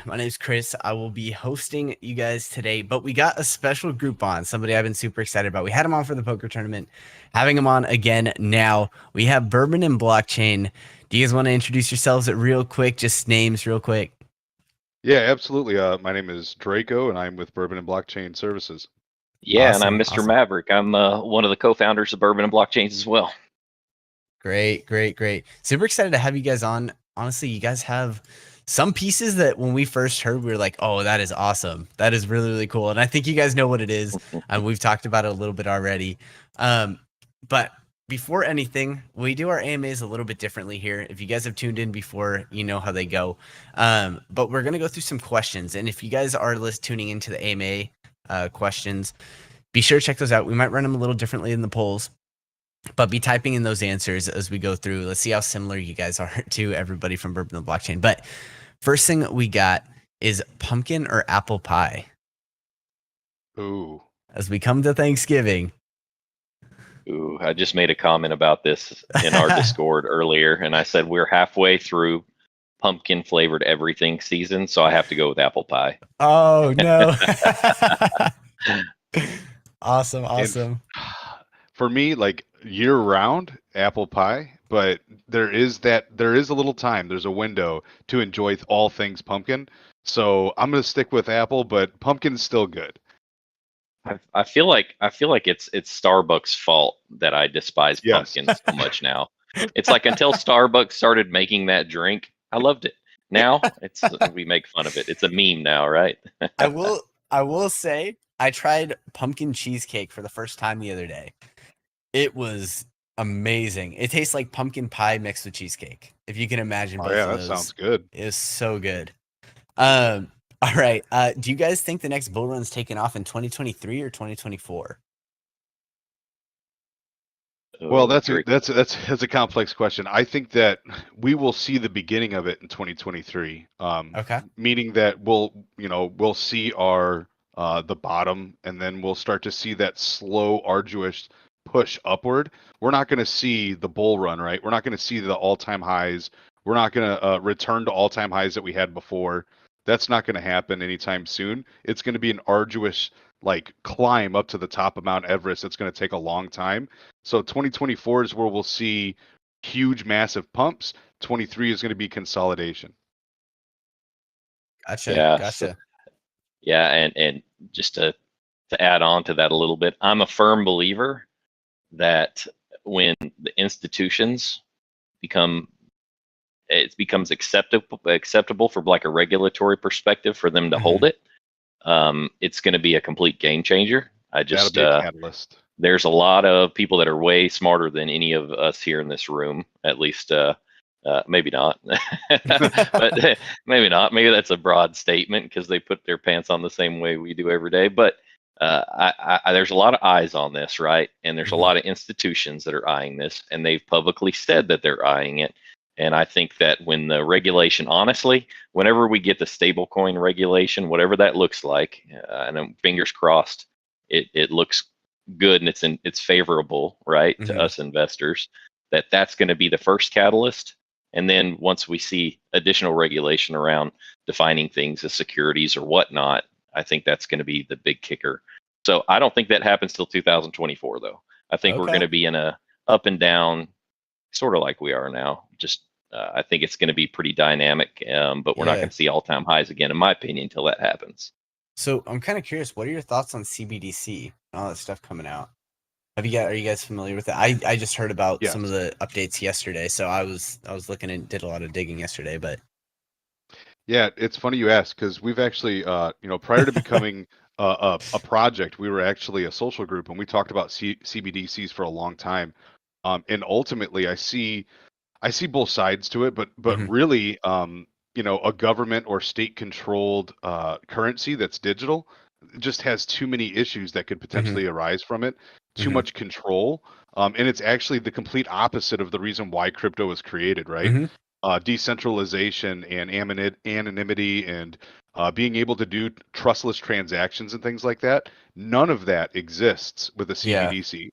My name's Chris. I will be hosting you guys today, but we got a special group on, somebody I've been super excited about. We had him on for the poker tournament, having him on again now. We have Bourbon-n-Blockchain. Do you guys want to introduce yourselves real quick? Just names real quick. Yeah, absolutely. My name is Draco, and I'm with Bourbon-n-Blockchain Services. Yeah, and I'm Awesome. Mr. Maverick. I'm one of the co-founders of Bourbon-n-Blockchains as well. Great. Super excited to have you guys on. Honestly, you guys have some pieces that when we first heard, we were like, oh, that is awesome. That is really cool. And I think you guys know what it is. We've talked about it a little bit already. But before anything, we do our AMAs a little bit differently here. If you guys have tuned in before, you know how they go. But we're going to go through some questions. And if you guys are tuning into the AMA questions, be sure to check those out. We might run them a little differently in the polls, but be typing in those answers as we go through. Let's see how similar you guys are to everybody from Bourbon-n-Blockchain. But first thing we got is pumpkin or apple pie. Ooh. As we come to Thanksgiving. Ooh, I just made a comment about this in our Discord earlier, and I said we're halfway through pumpkin flavored everything season, so I have to go with apple pie. Oh no. Awesome. And for me, like year round, apple pie, but there is a little time, there's a window to enjoy all things pumpkin. So I'm gonna stick with apple, but pumpkin's still good. I feel like it's Starbucks' fault that I despise Yes. pumpkin so much now. It's like until Starbucks started making that drink, I loved it. Now we make fun of it. It's a meme now, right? I will say I tried pumpkin cheesecake for the first time the other day. It was amazing. It tastes like pumpkin pie mixed with cheesecake. If you can imagine both of That those. sounds good. It was so good. All right. Do you guys think the next bull run's taking off in 2023 or 2024? Well, that's a complex question. I think that we will see the beginning of it in 2023. Okay. Meaning that we'll see our the bottom, and then we'll start to see that slow, arduous push upward. We're not going to see the bull run, right? We're not going to see the all-time highs. We're not going to return to all-time highs that we had before. That's not going to happen anytime soon. It's going to be an arduous climb up to the top of Mount Everest. It's going to take a long time. So 2024 is where we'll see huge, massive pumps. 23 is going to be consolidation. Gotcha. Yeah. Gotcha. Yeah, and just to add on to that a little bit, I'm a firm believer that when the institutions becomes acceptable from like a regulatory perspective for them to hold it, it's going to be a complete game changer. That'll be a catalyst. There's a lot of people that are way smarter than any of us here in this room, at least maybe not. But maybe not. Maybe that's a broad statement because they put their pants on the same way we do every day. But there's a lot of eyes on this, right? And there's a lot of institutions that are eyeing this, and they've publicly said that they're eyeing it. And I think that when the regulation, honestly, whenever we get the stablecoin regulation, whatever that looks like, and I'm fingers crossed, it looks good and it's favorable, right, to us investors, that's going to be the first catalyst. And then once we see additional regulation around defining things as securities or whatnot, I think that's going to be the big kicker. So I don't think that happens till 2024, though. I think we're going to be in a up and down, sort of like we are now. Just I think it's going to be pretty dynamic, but we're not going to see all-time highs again, in my opinion, until that happens. So I'm kind of curious, what are your thoughts on CBDC and all that stuff coming out? Are you guys familiar with it? I just heard about some of the updates yesterday, so I was looking and did a lot of digging yesterday. But yeah, it's funny you ask because we've actually prior to becoming a project, we were actually a social group, and we talked about CBDCs for a long time. And ultimately, I see both sides to it, but really, a government or state-controlled currency that's digital just has too many issues that could potentially arise from it. Too much control, and it's actually the complete opposite of the reason why crypto was created, right? Decentralization and anonymity and being able to do trustless transactions and things like that. None of that exists with a CBDC.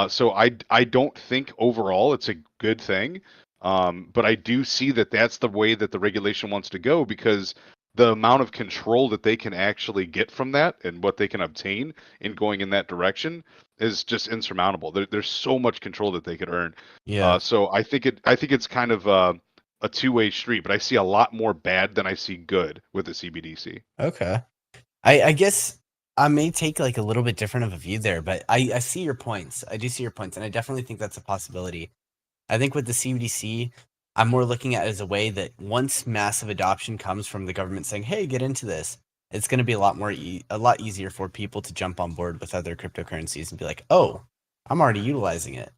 So I don't think overall it's a good thing, but I do see that that's the way that the regulation wants to go because the amount of control that they can actually get from that and what they can obtain in going in that direction is just insurmountable. There's so much control that they could earn. Yeah. So I think it's kind of a two-way street, but I see a lot more bad than I see good with the CBDC. Okay. I guess I may take like a little bit different of a view there, but I see your points. I do see your points, and I definitely think that's a possibility. I think with the CBDC, I'm more looking at it as a way that once massive adoption comes from the government saying, "Hey, get into this," it's going to be a lot more a lot easier for people to jump on board with other cryptocurrencies and be like, "Oh, I'm already utilizing it.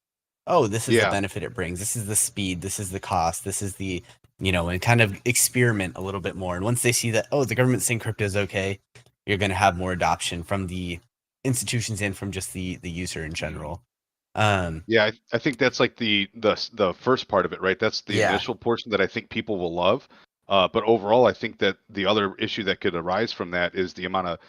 Oh, this is the Yeah, benefit it brings. This is the speed. This is the cost. This is the, and kind of experiment a little bit more. And once they see that, oh, the government's saying crypto is okay, you're going to have more adoption from the institutions and from just the user in general. yeah, I think that's like the first part of it, right? That's the Yeah. initial portion that I think people will love. But overall, I think that the other issue that could arise from that is the amount of,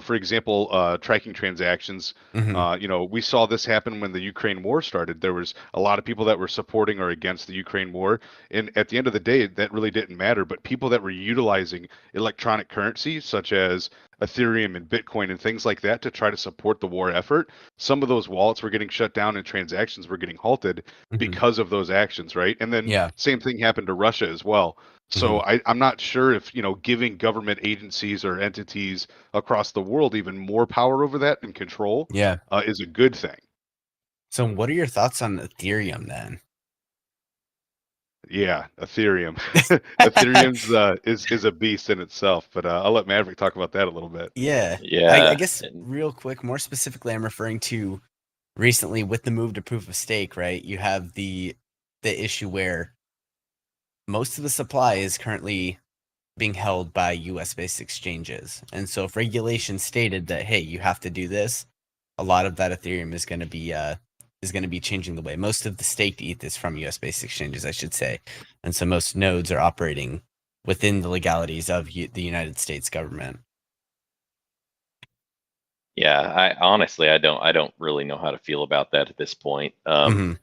for example, tracking transactions. Hmm. We saw this happen when the Ukraine war started. There was a lot of people that were supporting or against the Ukraine war, and at the end of the day, that really didn't matter. But people that were utilizing electronic currency, such as Ethereum and Bitcoin and things like that, to try to support the war effort, some of those wallets were getting shut down and transactions were getting halted Hmm. because of those actions, right? And then Yeah. same thing happened to Russia as well. Hmm. So I'm not sure if, giving government agencies or entities across the world even more power over that and control Yeah. is a good thing. So what are your thoughts on Ethereum then? Yeah, Ethereum. Ethereum's is a beast in itself, but I'll let Maverick talk about that a little bit. Yeah. I Yeah, guess and real quick, more specifically, I'm referring to recently with the move to proof of stake, right? You have the issue where most of the supply is currently being held by US based exchanges. And so if regulation stated that, hey, you have to do this, a lot of that Ethereum is going to be changing the way. Most of the staked ETH is from US based exchanges, I should say. And so most nodes are operating within the legalities of the United States government. yeah, I don't really know how to feel about that at this point. Hmm.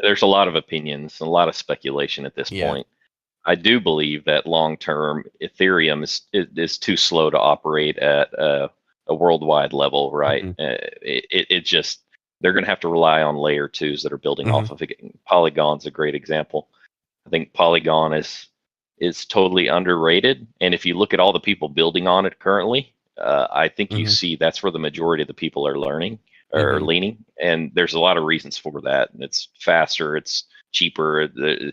There's a lot of opinions, a lot of speculation at this Yeah. point. I do believe that long term Ethereum is too slow to operate at a worldwide level, right? Hmm. It just they're going to have to rely on layer twos that are building Hmm. off of it. Polygon's a great example. I think Polygon is totally underrated, and if you look at all the people building on it currently, I think you Hmm. see that's where the majority of the people are learning or Hmm. leaning, and there's a lot of reasons for that. It's faster, it's cheaper. There's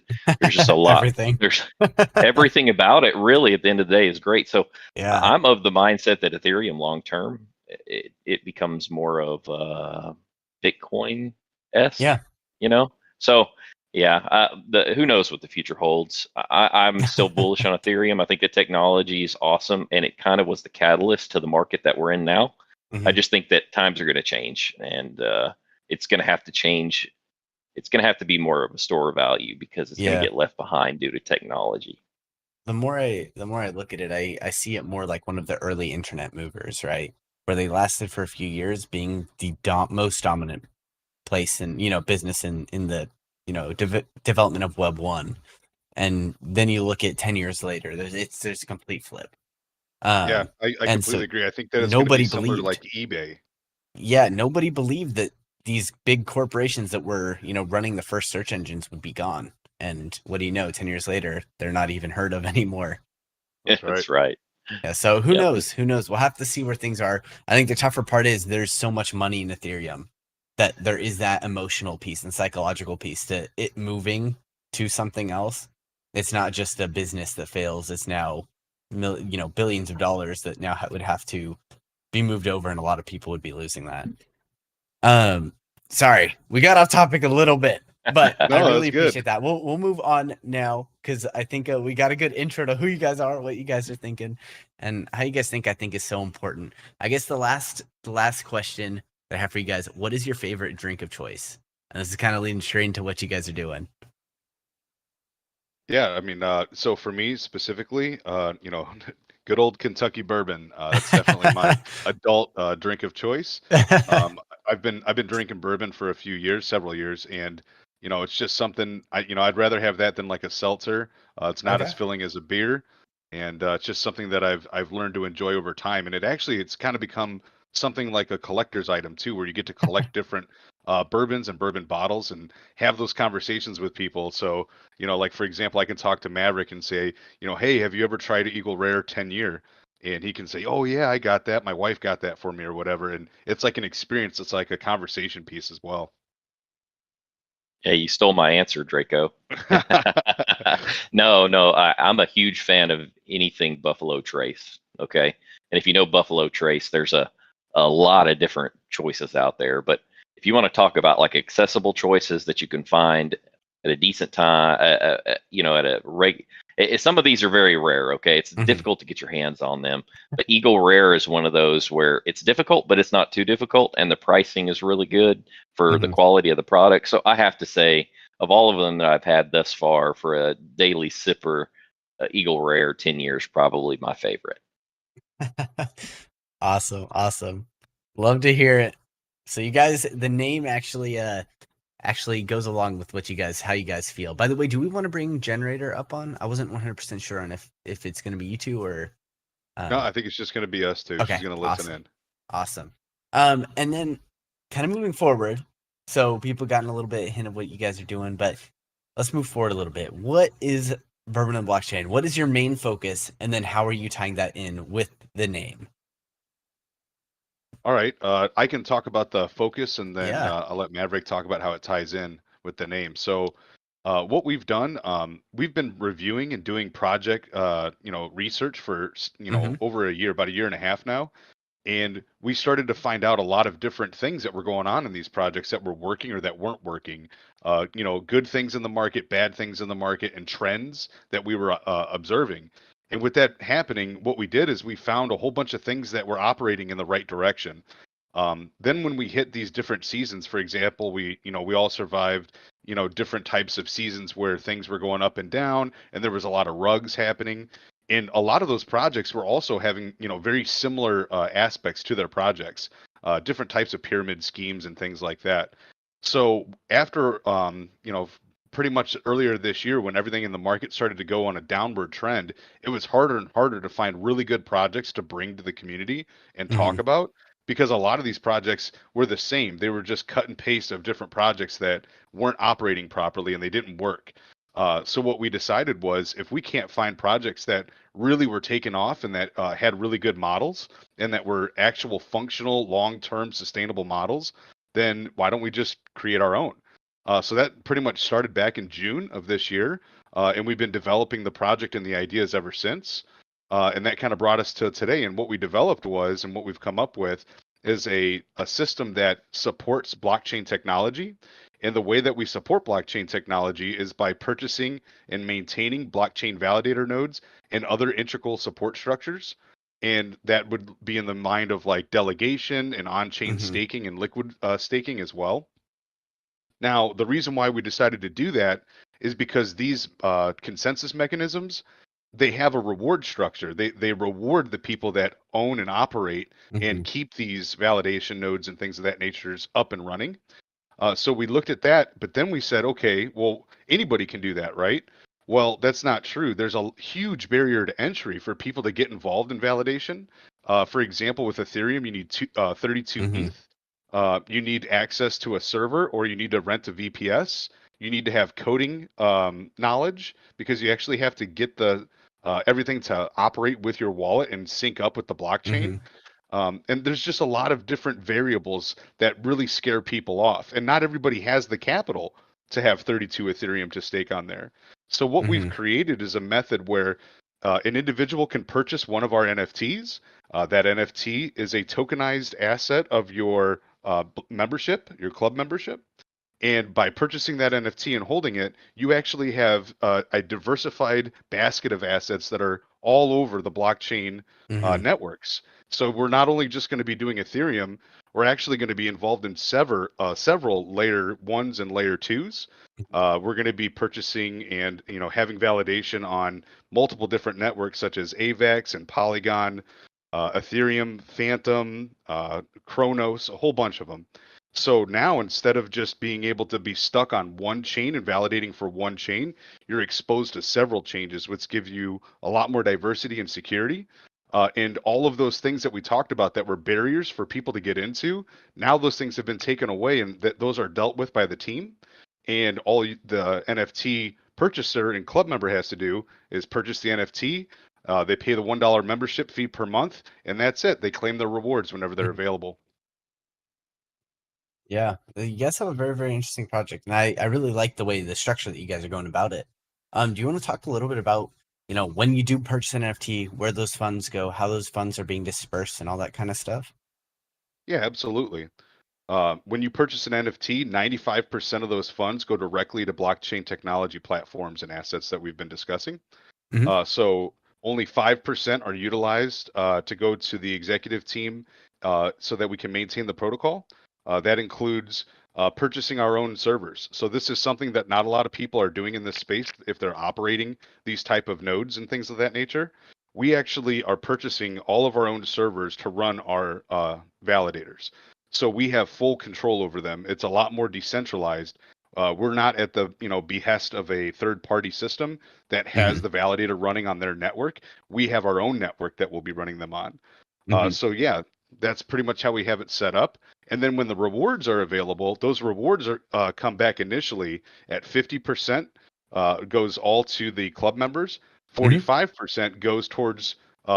just a lot. Everything. There's everything about it really at the end of the day is great. So Yeah. I'm of the mindset that Ethereum long term it becomes more of Bitcoin esque, Yeah. you know. So yeah, who knows what the future holds. I'm still bullish on Ethereum. I think the technology is awesome, and it kind of was the catalyst to the market that we're in now. I Hmm. just think that times are going to change, and it's going to have to change. It's going to have to be more of a store of value because it's going to Yeah. get left behind due to technology. The more I look at it, I see it more like one of the early internet movers, right? Where they lasted for a few years being the most dominant place in, business in the, development of Web 1. And then you look at 10 years later, there's a complete flip. Yeah, I And so completely agree. I think that it's going to be nobody similar to believed. like eBay. Yeah, nobody believed that these big corporations that were, running the first search engines would be gone. And what do you know, 10 years later, they're not even heard of anymore. That's right. That's right. Yeah, so who Yep. knows? Who knows? We'll have to see where things are. I think the tougher part is there's so much money in Ethereum that there is that emotional piece and psychological piece to it moving to something else. It's not just a business that fails. It's now, billions of dollars that now would have to be moved over, and a lot of people would be losing that. Um, Sorry, we got off topic a little bit, but I No, really that's good. appreciate that. We'll move on now because I think we got a good intro to who you guys are, what you guys are thinking, and how you guys think. I think is so important. I guess the last question that I have for you guys: what is your favorite drink of choice? And this is kind of leading straight into what you guys are doing. Yeah, I mean, so for me specifically, good old Kentucky bourbon. That's definitely my adult drink of choice. Um, I've been drinking bourbon for a few years, several years, and it's just something I'd rather have that than like a seltzer. It's not Okay. as filling as a beer, and it's just something that I've learned to enjoy over time. And it's kind of become something like a collector's item too, where you get to collect different bourbons and bourbon bottles and have those conversations with people. So like for example, I can talk to Maverick and say, hey, have you ever tried Eagle Rare 10-year? And he can say, oh yeah, I got that. My wife got that for me or whatever. And it's like an experience. It's like a conversation piece as well. Yeah, you stole my answer, Draco. No, I'm a huge fan of anything Buffalo Trace. Okay, and if you know Buffalo Trace, there's a lot of different choices out there. But if you want to talk about like accessible choices that you can find at a decent time, at a some of these are very rare. Okay, it's difficult to get your hands on them. But Eagle Rare is one of those where it's difficult, but it's not too difficult, and the pricing is really good for the quality of the product. So I have to say, of all of them that I've had thus far for a daily sipper, Eagle Rare 10 years probably my favorite. Awesome. Love to hear it. So you guys, the name actually goes along with how you guys feel. By the way, do we want to bring Generator up on? I wasn't 100% sure on if it's going to be you two or. No, I think it's just going to be us two. Okay, She's going to listen in. Awesome. And then kind of moving forward, so people gotten a little bit hint of what you guys are doing, but let's move forward a little bit. What is Bourbon-n-Blockchain? What is your main focus? And then how are you tying that in with the name? All right. I can talk about the focus, and then Yeah. I'll let Maverick talk about how it ties in with the name. So, what we've done, we've been reviewing and doing project, research for, over a year, about a year and a half now. And we started to find out a lot of different things that were going on in these projects that were working or that weren't working. Good things in the market, bad things in the market, and trends that we were observing. And with that happening, what we did is we found a whole bunch of things that were operating in the right direction. Then when we hit these different seasons, for example, we all survived, different types of seasons where things were going up and down, and there was a lot of rugs happening. And a lot of those projects were also having, very similar aspects to their projects, different types of pyramid schemes and things like that. So after, pretty much earlier this year, when everything in the market started to go on a downward trend, it was harder and harder to find really good projects to bring to the community and talk about, because a lot of these projects were the same. They were just cut and paste of different projects that weren't operating properly and they didn't work. So what we decided was, if we can't find projects that really were taken off and that had really good models and that were actual functional, long-term, sustainable models, then why don't we just create our own? So that pretty much started back in June of this year, and we've been developing the project and the ideas ever since. And that kind of brought us to today. And what we developed was, and what we've come up with, is a system that supports blockchain technology. And the way that we support blockchain technology is by purchasing and maintaining blockchain validator nodes and other integral support structures. And that would be in the mind of like delegation and on-chain staking and liquid staking as well. Now, the reason why we decided to do that is because these consensus mechanisms, they have a reward structure. They reward the people that own and operate and keep these validation nodes and things of that nature up and running. So we looked at that, but then we said, okay, well, anybody can do that, right? Well, that's not true. There's a huge barrier to entry for people to get involved in validation. For example, with Ethereum, you need 32 ETH. You need access to a server, or you need to rent a VPS. You need to have coding knowledge, because you actually have to get the everything to operate with your wallet and sync up with the blockchain. And there's just a lot of different variables that really scare people off. And not everybody has the capital to have 32 Ethereum to stake on there. So what we've created is a method where an individual can purchase one of our NFTs. That NFT is a tokenized asset of your membership, your club membership. And by purchasing that NFT and holding it, you actually have a diversified basket of assets that are all over the blockchain networks. So we're not only just going to be doing Ethereum, we're actually going to be involved in several layer ones and layer twos. We're going to be purchasing and having validation on multiple different networks such as AVAX and Polygon, Ethereum, Phantom, Chronos, a whole bunch of them. So now instead of just being able to be stuck on one chain and validating for one chain, you're exposed to several changes, which give you a lot more diversity and security. And all of those things that we talked about that were barriers for people to get into, now those things have been taken away and those are dealt with by the team. And the NFT purchaser and club member has to do is purchase the NFT. They pay the $1 membership fee per month, and that's it. They claim their rewards whenever they're Mhm. available. Yeah, you guys have a very, very interesting project, and I really like the way the structure that you guys are going about it. Do you want to talk a little bit about, when you do purchase an NFT, where those funds go, how those funds are being dispersed, and all that kind of stuff? Yeah, absolutely. When you purchase an NFT, 95% of those funds go directly to blockchain technology platforms and assets that we've been discussing. Mhm. So only 5% are utilized to go to the executive team so that we can maintain the protocol. That includes purchasing our own servers. So this is something that not a lot of people are doing in this space if they're operating these type of nodes and things of that nature. We actually are purchasing all of our own servers to run our validators. So we have full control over them. It's a lot more decentralized. We're not at the behest of a third party system that has Mhm. the validator running on their network. We have our own network that we'll be running them on. Mhm. So yeah, that's pretty much how we have it set up. And then when the rewards are available, those rewards are come back initially at 50% goes all to the club members. Mhm. 45% goes towards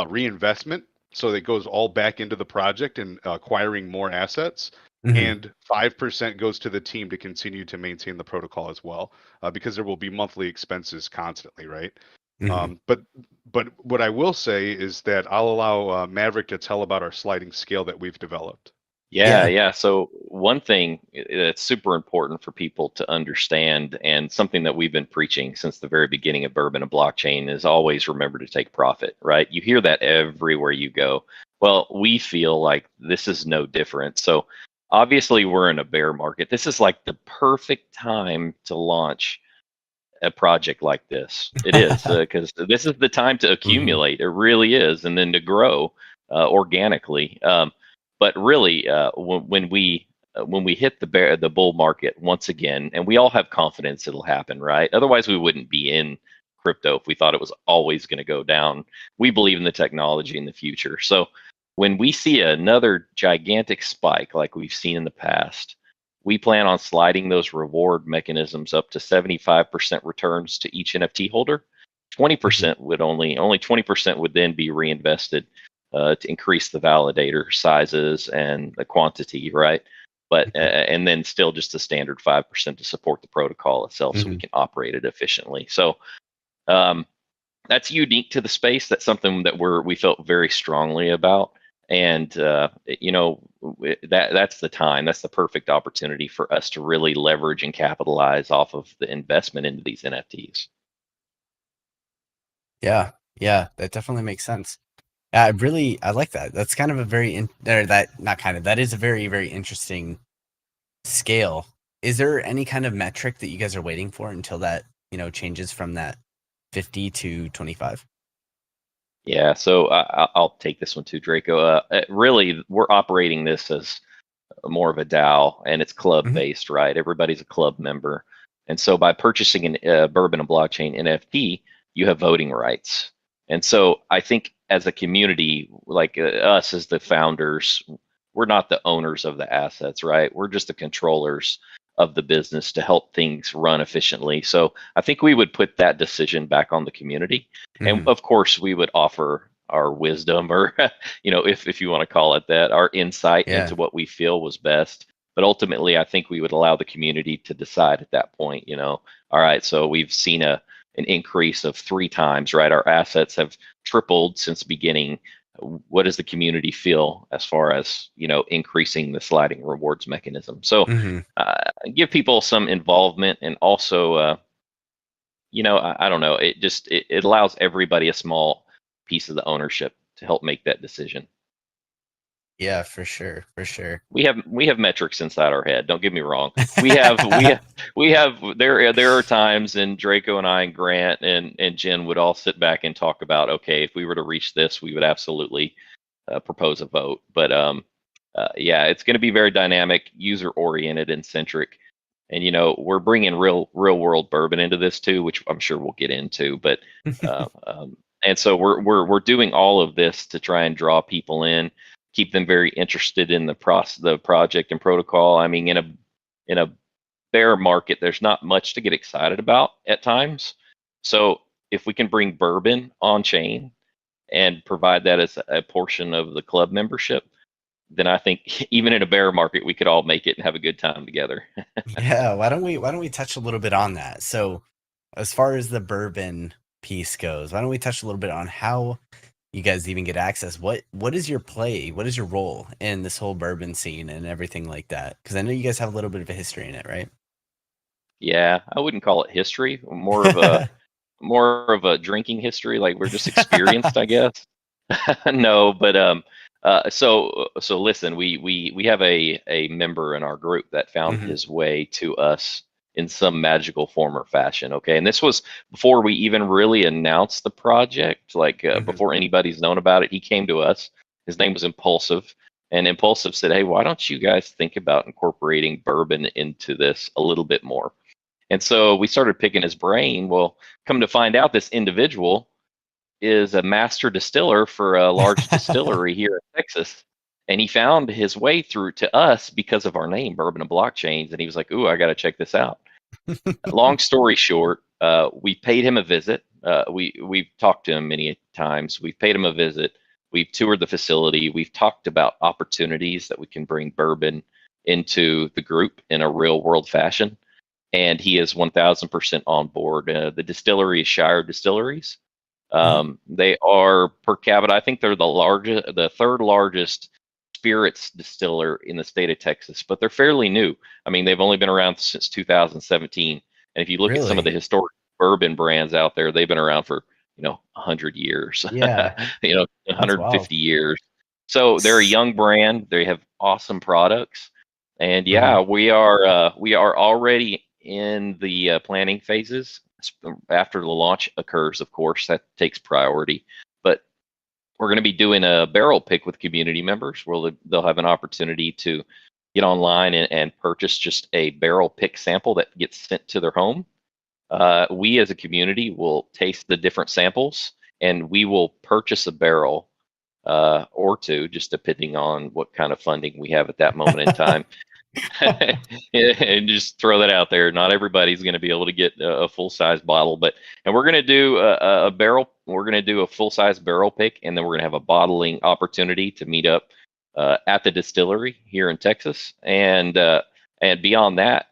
reinvestment. So it goes all back into the project and acquiring more assets. Mhm. And 5% goes to the team to continue to maintain the protocol as well, because there will be monthly expenses constantly, right? Mhm. But what I will say is that I'll allow Maverick to tell about our sliding scale that we've developed. Yeah, Yeah. yeah. So one thing that's super important for people to understand, and something that we've been preaching since the very beginning of Bourbon and Blockchain, is always remember to take profit, right? You hear that everywhere you go. Well, we feel like this is no different. So obviously we're in a bear market. This is like the perfect time to launch a project like this. It is, because this is the time to Mhm. accumulate. It really is, and then to grow organically. But really, when we hit the bull market once again, and we all have confidence it'll happen, right? Otherwise, we wouldn't be in crypto if we thought it was always going to go down. We believe in the technology in the future. So when we see another gigantic spike like we've seen in the past, we plan on sliding those reward mechanisms up to 75% returns to each NFT holder. Mhm. 20% would only 20% would then be reinvested to increase the validator sizes and the quantity, right? But Mhm. and then still just the standard 5% to support the protocol itself, so we Mhm. can operate it efficiently. So um, that's unique to the space. That's something that we felt very strongly about, and that's the time. That's the perfect opportunity for us to really leverage and capitalize off of the investment into these NFTs. Yeah. Yeah. That definitely makes sense. I like that. That's kind of a or that not kind of that is a very, very interesting scale. Is there any kind of metric that you guys are waiting for until that, changes from that 50 to 25? Yeah, so I'll take this one too, Draco. Really, we're operating this as more of a DAO, and it's club Mhm. based, right? Everybody's a club member, and so by purchasing an Bourbon and Blockchain NFT, you have voting rights. And so I think as a community, like us as the founders, we're not the owners of the assets, right? We're just the controllers of the business to help things run efficiently. So I think we would put that decision back on the community, and Mhm. of course we would offer our wisdom, or if you want to call it that, our insight into Yeah. what we feel was best. But ultimately, I think we would allow the community to decide at that point. All right, so we've seen an increase of 3 times, right? Our assets have tripled since beginning. What does the community feel as far as increasing the sliding rewards mechanism? So Mhm. give people some involvement, and also I don't know, it allows everybody a small piece of the ownership to help make that decision. Yeah, for sure. For sure. We have metrics inside our head. Don't get me wrong. We have there are times, and Draco and I and Grant and Jen would all sit back and talk about, okay, if we were to reach this, we would absolutely propose a vote. But yeah, it's going to be very dynamic, user oriented, and centric. And we're bringing real world bourbon into this too, which I'm sure we'll get into. But and so we're doing all of this to try and draw people in, keep them very interested in the project and protocol. I mean, in a bear market, there's not much to get excited about at times. So if we can bring bourbon on chain and provide that as a portion of the club membership, then I think even in a bear market, we could all make it and have a good time together. Yeah, why don't we touch a little bit on that? So, as far as the bourbon piece goes, why don't we touch a little bit on how you guys even get access? What is your play? What is your role in this whole bourbon scene and everything like that? Because I know you guys have a little bit of a history in it, right? Yeah, I wouldn't call it history, more of a drinking history. Like we're just experienced, I guess. No, but so listen, we have a member in our group that found Mhm. his way to us in some magical form or fashion. Okay, and this was before we even really announced the project, like Mhm. before anybody's known about it. He came to us. His name was Impulsive, and Impulsive said, "Hey, why don't you guys think about incorporating bourbon into this a little bit more?" And so we started picking his brain. Well, come to find out, this individual is a master distiller for a large distillery here in Texas. And he found his way through to us because of our name, Bourbon-n-Blockchain. And he was like, "Ooh, I got to check this out." Long story short, we paid him a visit. We've talked to him many times. We've paid him a visit. We've toured the facility. We've talked about opportunities that we can bring bourbon into the group in a real world fashion. And he is 1000% on board. The distillery is Shire Distilleries. Mhm. They are per capita. I think they're the third largest spirits distiller in the state of Texas, but they're fairly new. I mean, they've only been around since 2017. And if you look at some of the Really? historic bourbon brands out there, they've been around for 100 years, Yeah, that's wild. 150 years. So they're a S- young brand. They have awesome products, and mhm. yeah, we are already in the planning phases after the launch occurs. Of course, that takes priority, but we're going to be doing a barrel pick with community members where they'll have an opportunity to get online and purchase just a barrel pick sample that gets sent to their home. We as a community will taste the different samples, and we will purchase a barrel or two, just depending on what kind of funding we have at that moment in time. And just throw that out there. Not everybody's going to be able to get a full size bottle, and we're going to do a barrel. We're going to do a full size barrel pick, and then we're going to have a bottling opportunity to meet up at the distillery here in Texas. And beyond that,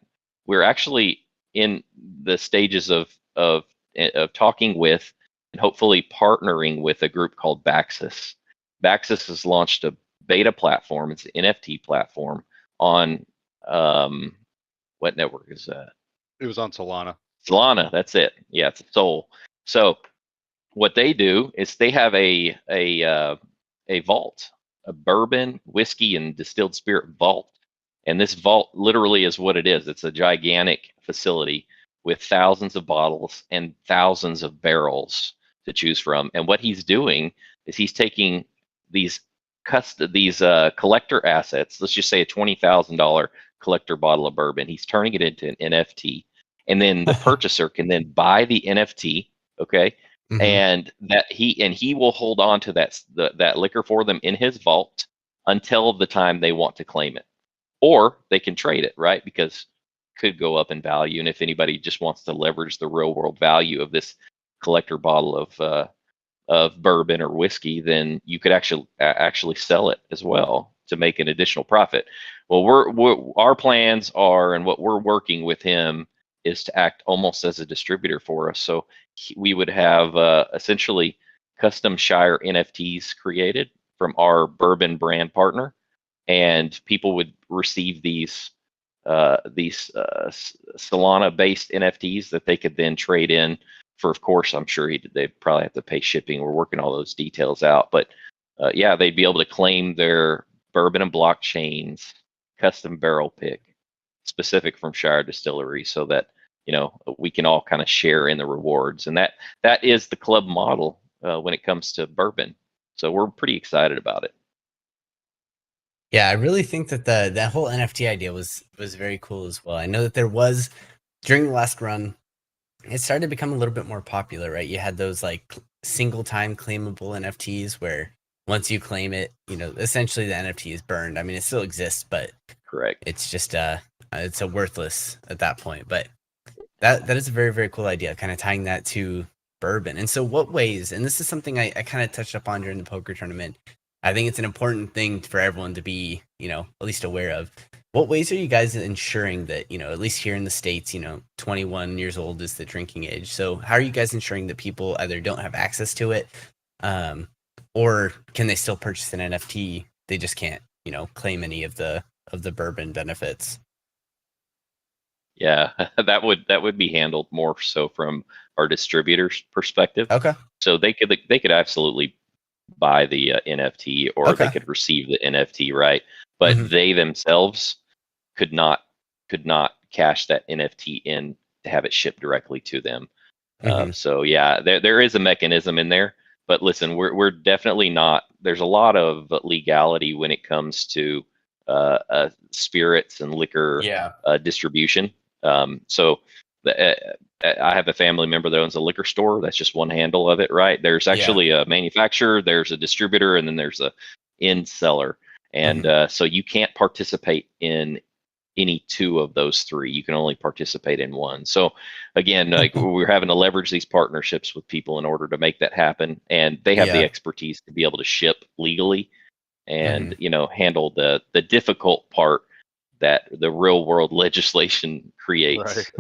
we're actually in the stages of talking with and hopefully partnering with a group called Baxis. Baxis has launched a beta platform. It's an NFT platform on what network is that? It was on Solana. Solana. That's it. Yeah, it's Sol. So what they do is they have a vault, a bourbon, whiskey, and distilled spirit vault. And this vault literally is what it is. It's a gigantic facility with thousands of bottles and thousands of barrels to choose from. And what he's doing is he's taking these collector assets. Let's just say a $20,000 collector bottle of bourbon. He's turning it into an NFT, and then the purchaser can then buy the NFT. Okay, Mhm. and he will hold on to that liquor for them in his vault until the time they want to claim it, or they can trade it, right? Because it could go up in value, and if anybody just wants to leverage the real world value of this collector bottle of bourbon or whiskey, then you could actually sell it as well to make an additional profit. Well, our plans are, and what we're working with him is to act almost as a distributor for us. So we would have essentially custom Shire NFTs created from our bourbon brand partner, and people would receive these Solana-based NFTs that they could then trade in for. Of course, I'm sure they probably have to pay shipping. We're working all those details out, but yeah, they'd be able to claim their Bourbon-n-Blockchain's custom barrel pick, specific from Shire Distillery, so that we can all kind of share in the rewards. And that is the club model when it comes to bourbon. So we're pretty excited about it. Yeah, I really think that that whole NFT idea was very cool as well. I know that there was during the last run, it started to become a little bit more popular, right? You had those like single time claimable NFTs where once you claim it, essentially the NFT is burned. I mean, it still exists, but Correct. it's just it's a worthless at that point. But that is a very, very cool idea, kind of tying that to bourbon. And so what ways, and this is something I kind of touched upon during the poker tournament. I think it's an important thing for everyone to be, at least aware of. What ways are you guys ensuring that, at least here in the States, 21 years old is the drinking age. So how are you guys ensuring that people either don't have access to it, or can they still purchase an NFT? They just can't, claim any of the bourbon benefits. Yeah, that would be handled more so from our distributor's perspective. Okay. So they could absolutely buy the NFT, or they Okay. could receive the NFT, right? But Mhm. they themselves could not cash that NFT in to have it shipped directly to them. Mhm. So yeah, there is a mechanism in there. But listen, we're definitely not. There's a lot of legality when it comes to spirits and liquor Yeah. distribution. So I have a family member that owns a liquor store. That's just one handle of it, right? There's Yeah. actually a manufacturer, there's a distributor, and then there's a end seller. And Mhm. so you can't participate in any two of those three. You can only participate in one. So again, like we're having to leverage these partnerships with people in order to make that happen. And they have the Yeah. expertise to be able to ship legally and Mhm. handle the difficult part that the real world legislation Right. creates.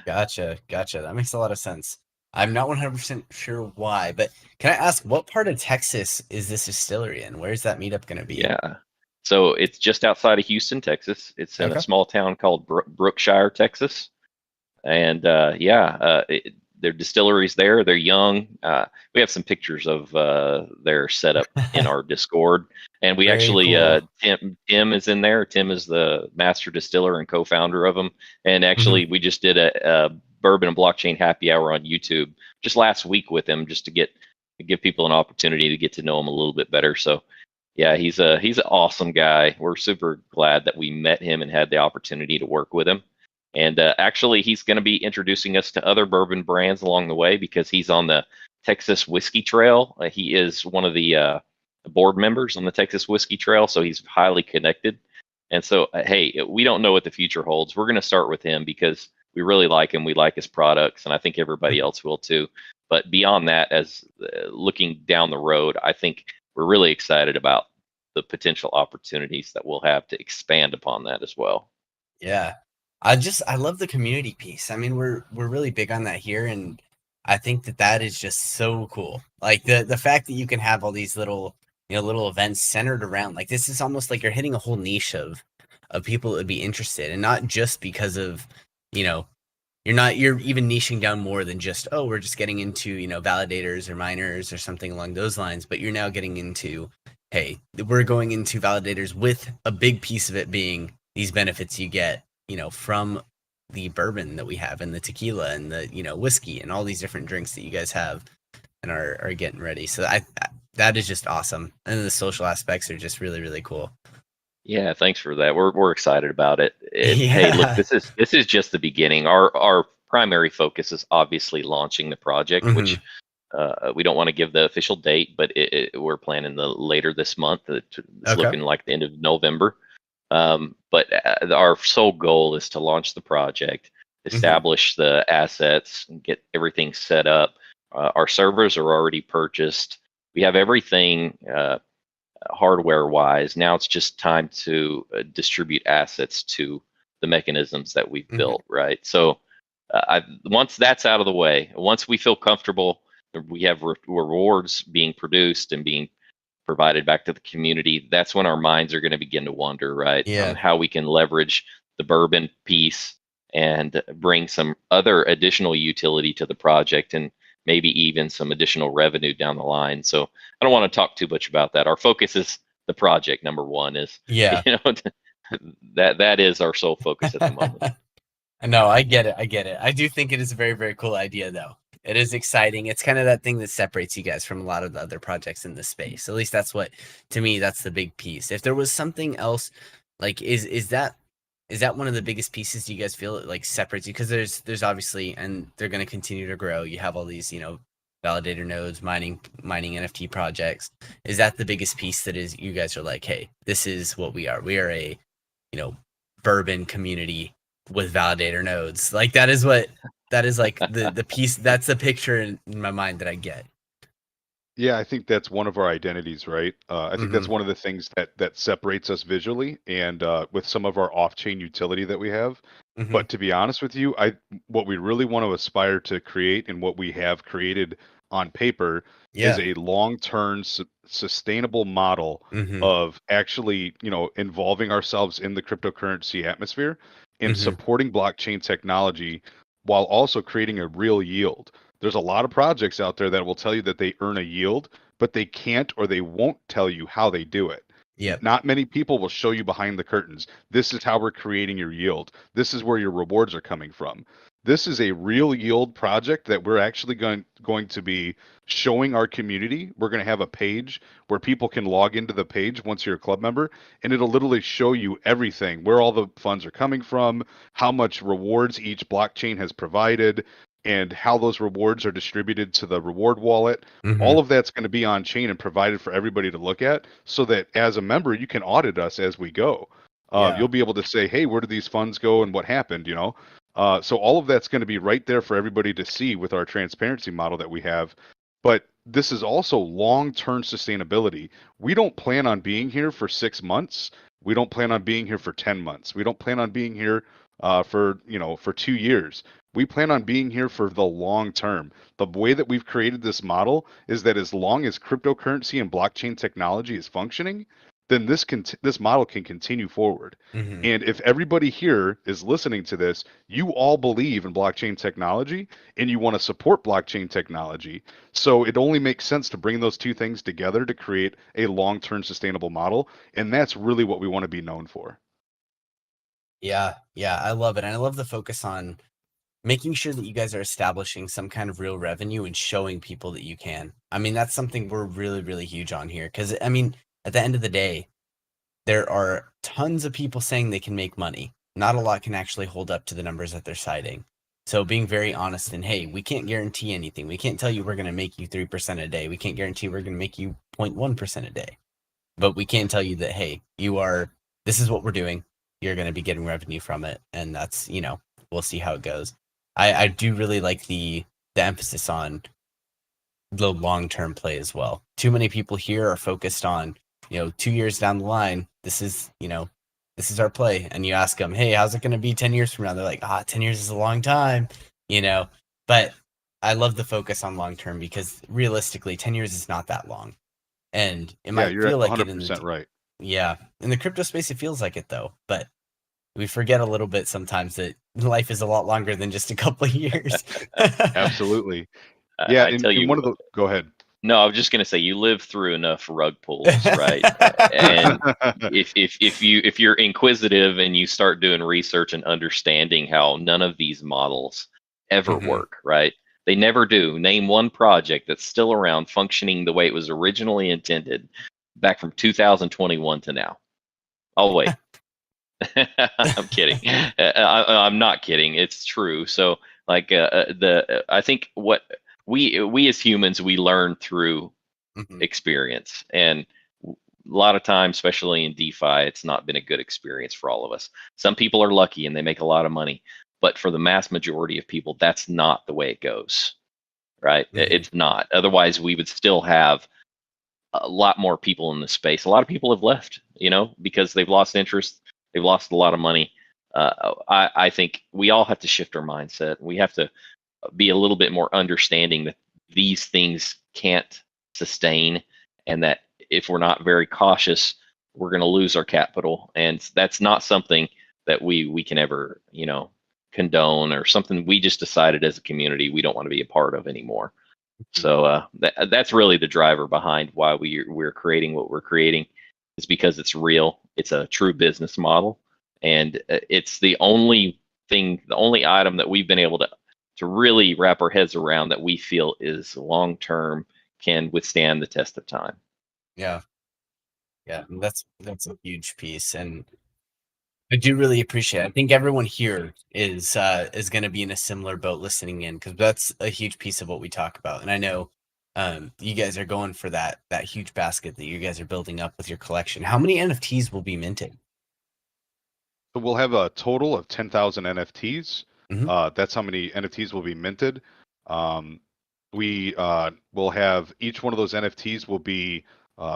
Gotcha. That makes a lot of sense. I'm not 100% sure why, but can I ask what part of Texas is this distillery in? Where's that meetup going to be? Yeah. So it's just outside of Houston, Texas. It's in a Okay. small town called Brookshire, Texas. And their distilleries there. They're young. We have some pictures of their setup in our Discord, and we Very actually cool. Tim is in there. Tim is the master distiller and co-founder of them. And Mhm. actually, we just did a bourbon and blockchain happy hour on YouTube just last week with him, just to give people an opportunity to get to know him a little bit better. So yeah, he's an awesome guy. We're super glad that we met him and had the opportunity to work with him. And actually, he's going to be introducing us to other bourbon brands along the way because he's on the Texas Whiskey Trail. He is one of the board members on the Texas Whiskey Trail, so he's highly connected. And so, hey, we don't know what the future holds. We're going to start with him because we really like him. We like his products, and I think everybody else will too. But beyond that, as looking down the road, I think we're really excited about the potential opportunities that we'll have to expand upon that as well. Yeah. I love the community piece. I mean, we're really big on that here, and I think that is just so cool. Like the fact that you can have all these little, little events centered around, like, this is almost like you're hitting a whole niche of people that would be interested, and not just because of, you know, you're even niching down more than just, oh, we're just getting into, validators or miners or something along those lines, but you're now getting into, hey, we're going into validators with a big piece of it being these benefits you get, from the bourbon that we have and the tequila and the, whiskey and all these different drinks that you guys have and are getting ready. So that is just awesome. And the social aspects are just really, really cool. Yeah, thanks for that. We're excited about it. And hey, look, Yeah. this is just the beginning. Our primary focus is obviously launching the project, Hmm. which we don't want to give the official date, but we're planning the later this month. It's Okay. looking like the end of November. But our sole goal is to launch the project, Hmm. establish the assets, and get everything set up. Our servers are already purchased. We have everything. Hardware wise. Now it's just time to distribute assets to the mechanisms that we've Hmm. built, right? So once that's out of the way, once we feel comfortable, we have rewards being produced and being provided back to the community, that's when our minds are going to begin to wander, right? On Yeah. how we can leverage the bourbon piece and bring some other additional utility to the project and maybe even some additional revenue down the line. So I don't want to talk too much about that. Our focus is the project. Number one is, Yeah. that is our sole focus at the moment. No, I get it. I do think it is a very, very cool idea, though. It is exciting. It's kind of that thing that separates you guys from a lot of the other projects in the space. At least that's what, to me, that's the big piece. If there was something else, like is that one of the biggest pieces you guys feel it like separates you? Because there's obviously, and they're going to continue to grow. You have all these, validator nodes, mining NFT projects. Is that the biggest piece that is you guys are like, hey, this is what we are. We are a, bourbon community with validator nodes. Like that is like the piece, that's the picture in my mind that I get. Yeah, I think that's one of our identities, right? I think that's one of the things that separates us visually and with some of our off-chain utility that we have. But to be honest with you, what we really want to aspire to create and what we have created on paper is a long-term sustainable model of actually, involving ourselves in the cryptocurrency atmosphere and supporting blockchain technology while also creating a real yield. There's a lot of projects out there that will tell you that they earn a yield, but they can't or they won't tell you how they do it. Yep. Not many people will show you behind the curtains. This is how we're creating your yield. This is where your rewards are coming from. This is a real yield project that we're actually going to be showing our community. We're going to have a page where people can log into the page once you're a club member, and it'll literally show you everything, where all the funds are coming from, how much rewards each blockchain has provided, and how those rewards are distributed to the reward wallet. All of that's going to be on chain and provided for everybody to look at so that as a member, you can audit us as we go. You'll be able to say, hey, where did these funds go and what happened, So all of that's going to be right there for everybody to see with our transparency model that we have. But this is also long-term sustainability. We don't plan on being here for 6 months. We don't plan on being here for 10 months. We don't plan on being here for 2 years. We plan on being here for the long term. The way that we've created this model is that as long as cryptocurrency and blockchain technology is functioning, then this model can continue forward. And if everybody here is listening to this, you all believe in blockchain technology and you want to support blockchain technology. So it only makes sense to bring those two things together to create a long-term sustainable model. And that's really what we want to be known for. Yeah, I love it. And I love the focus on making sure that you guys are establishing some kind of real revenue and showing people that you can. I mean, that's something we're really, really huge on here. Because, I mean, at the end of the day, there are tons of people saying they can make money. Not a lot can actually hold up to the numbers that they're citing. So being very honest and, hey, we can't guarantee anything. We can't tell you we're going to make you 3% a day. We can't guarantee we're going to make you 0.1% a day. But we can tell you that, hey, this is what we're doing. You're going to be getting revenue from it. And that's, we'll see how it goes. I do really like the emphasis on the long-term play as well. Too many people here are focused on, 2 years down the line, this is our play. And you ask them, hey, how's it going to be 10 years from now? They're like, 10 years is a long time, but I love the focus on long-term because realistically 10 years is not that long. And it might feel like 100% it right. Yeah. In the crypto space, it feels like it though, but we forget a little bit sometimes that life is a lot longer than just a couple of years. Absolutely. Yeah. I tell you, go ahead. No, I was just going to say you live through enough rug pulls, right? And if you're inquisitive and you start doing research and understanding how none of these models ever work, right? They never do. Name one project that's still around functioning the way it was originally intended back from 2021 to now. Oh, wait. I'm kidding. I'm not kidding. It's true. So like I think what we as humans, we learn through experience, and a lot of times, especially in DeFi, it's not been a good experience for all of us. Some people are lucky and they make a lot of money, but for the mass majority of people, that's not the way it goes, right? It's not. Otherwise, we would still have a lot more people in the space. A lot of people have left, because they've lost interest. They've lost a lot of money. I think we all have to shift our mindset. We have to be a little bit more understanding that these things can't sustain, and that if we're not very cautious, we're going to lose our capital. And that's not something that we can ever, condone, or something we just decided as a community we don't want to be a part of anymore. So that's really the driver behind why we're creating what we're creating, is because it's real. It's a true business model, and it's the only item that we've been able to really wrap our heads around that we feel is long term, can withstand the test of time. Yeah. Yeah, and that's a huge piece, and I do really appreciate it. I think everyone here is going to be in a similar boat listening in, because that's a huge piece of what we talk about. And I know you guys are going for that huge basket that you guys are building up with your collection. How many NFTs will be minted? So we'll have a total of 10,000 NFTs. Mhm. That's how many NFTs will be minted. Um, we will have each one of those NFTs will be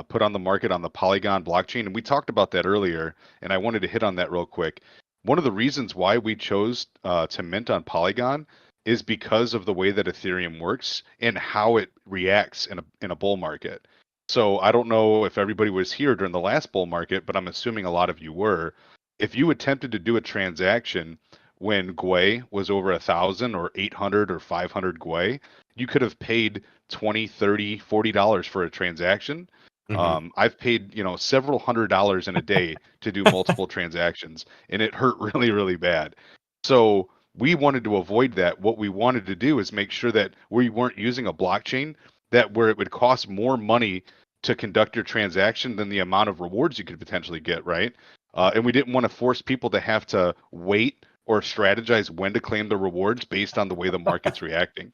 put on the market on the Polygon blockchain. And we talked about that earlier, and I wanted to hit on that real quick. One of the reasons why we chose to mint on Polygon is because of the way that Ethereum works and how it reacts in a bull market. So I don't know if everybody was here during the last bull market, but I'm assuming a lot of you were. If you attempted to do a transaction when Gwei was over 1,000 or 800 or 500 Gwei, you could have paid 20, 30, $40 for a transaction. Mhm. I've paid, several $100s in a day to do multiple transactions, and it hurt really, really bad. So we wanted to avoid that. What we wanted to do is make sure that we weren't using a blockchain that where it would cost more money to conduct your transaction than the amount of rewards you could potentially get, right? And we didn't want to force people to have to wait or strategize when to claim the rewards based on the way the market's reacting.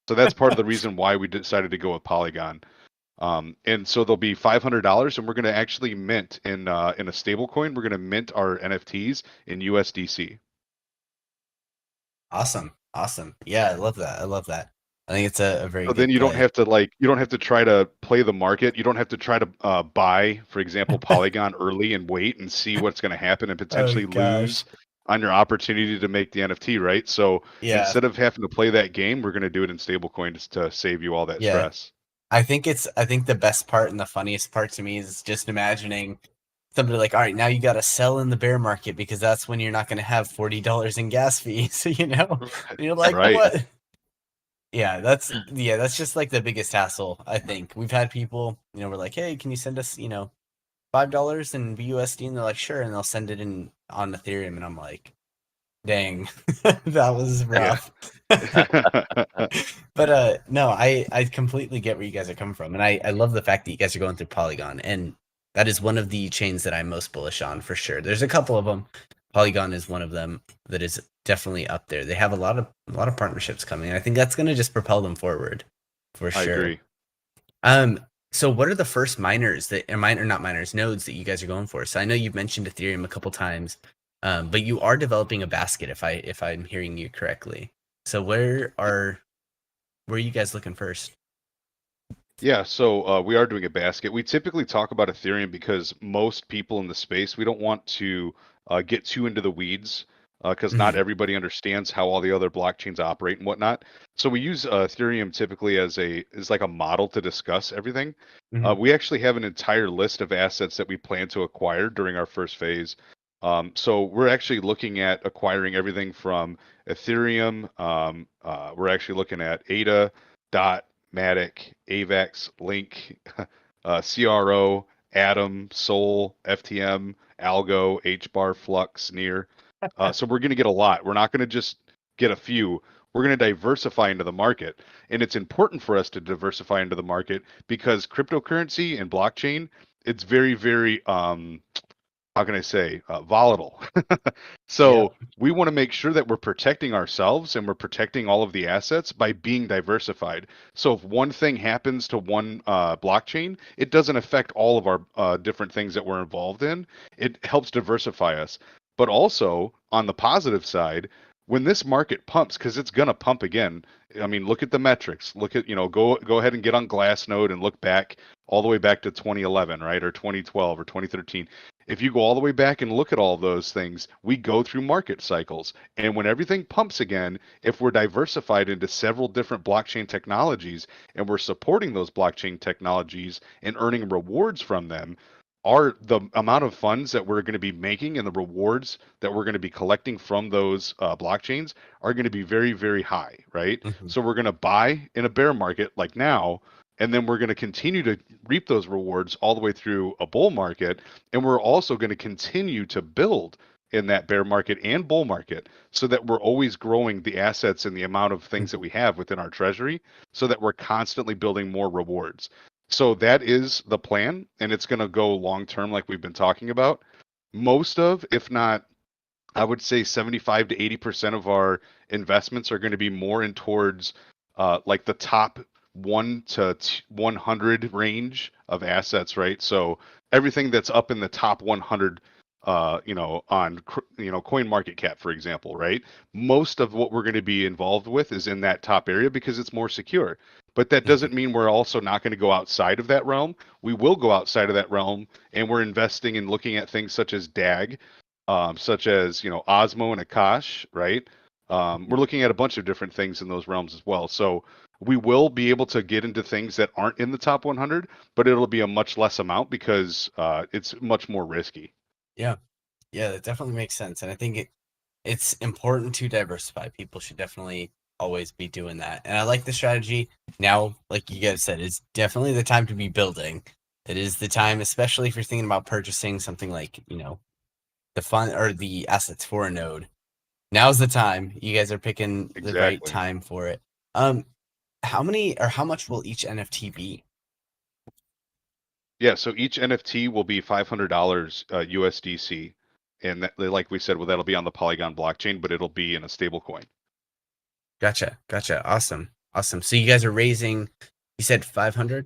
So that's part of the reason why we decided to go with Polygon. And so there'll be $500, and we're going to actually mint in a stable coin. We're going to mint our NFTs in USDC. Awesome. Awesome. Yeah, I love that. I love that. I think it's a very So then good you don't play. have to you don't have to try to play the market. You don't have to try to buy, for example, Polygon early and wait and see what's going to happen and Oh potentially gosh. lose on your opportunity to make the NFT, right? So Yeah. instead of having to play that game, we're going to do it in stablecoin just to save you all that Yeah. stress. I think the best part and the funniest part to me is just imagining somebody like, all right, now you got to sell in the bear market because that's when you're not going to have $40 in gas fees, And you're like, Right. what? That's just like the biggest hassle, I think. We've had people, we're like, hey, can you send us, $5 in BUSD? And they're like, sure, and they'll send it in on Ethereum, and I'm like, dang, that was Yeah. rough. But no, I completely get where you guys are coming from, and I love the fact that you guys are going through Polygon, and that is one of the chains that I'm most bullish on for sure. There's a couple of them. Polygon is one of them that is definitely up there. They have a lot of partnerships coming. I think that's going to just propel them forward for I sure. agree. So what are the first miners that are not miners, nodes that you guys are going for? So I know you've mentioned Ethereum a couple times, but you are developing a basket if I'm hearing you correctly. So where are you guys looking first? Yeah, so we are doing a basket. We typically talk about Ethereum because most people in the space, we don't want to get too into the weeds because not Mhm. everybody understands how all the other blockchains operate and whatnot. So we use Ethereum typically as like a model to discuss everything. Mhm. We actually have an entire list of assets that we plan to acquire during our first phase. So we're actually looking at acquiring everything from Ethereum. We're actually looking at ADA, DOT, Matic, AVAX, Link, CRO, Atom, Sol, FTM, Algo, HBAR, Flux, Near. So we're going to get a lot. We're not going to just get a few. We're going to diversify into the market. And it's important for us to diversify into the market because cryptocurrency and blockchain, it's very, very how can I say, volatile. Yeah. So we want to make sure that we're protecting ourselves and we're protecting all of the assets by being diversified. So if one thing happens to one blockchain, it doesn't affect all of our different things that we're involved in. It helps diversify us. But also on the positive side, when this market pumps, because it's gonna pump again. I mean, look at the metrics. Look at, go ahead and get on Glassnode and look back all the way back to 2011, right, or 2012 or 2013. If you go all the way back and look at all those things, we go through market cycles. And when everything pumps again, if we're diversified into several different blockchain technologies and we're supporting those blockchain technologies and earning rewards from them, the amount of funds that we're going to be making and the rewards that we're going to be collecting from those blockchains are going to be very, very high, right? Mhm. So we're going to buy in a bear market like now, and then we're going to continue to reap those rewards all the way through a bull market, and we're also going to continue to build in that bear market and bull market, so that we're always growing the assets and the amount of things that we have within our treasury, so that we're constantly building more rewards. So that is the plan, and it's going to go long term, like we've been talking about. Most of, if not, I would say 75 to 80% of our investments are going to be more in towards like the top 100 range of assets, right? So everything that's up in the top 100, on coin market cap, for example, right? Most of what we're going to be involved with is in that top area because it's more secure. But that doesn't mean we're also not going to go outside of that realm. We will go outside of that realm, and we're investing in looking at things such as DAG, such as Osmo and Akash, right? We're looking at a bunch of different things in those realms as well. So we will be able to get into things that aren't in the top 100, but it'll be a much less amount because it's much more risky. Yeah, that definitely makes sense, and I think it's important to diversify. People should definitely always be doing that, and I like the strategy. Now, like you guys said, it's definitely the time to be building. It is the time, especially if you're thinking about purchasing something like the fund or the assets for a node. Now's the time. You guys are picking the right Exactly. time for it. How many or how much will each NFT be? Yeah, so each NFT will be $500 USDC, and that, like we said, well, that'll be on the Polygon blockchain, but it'll be in a stable coin. Gotcha. Awesome. So you guys are raising, you said $500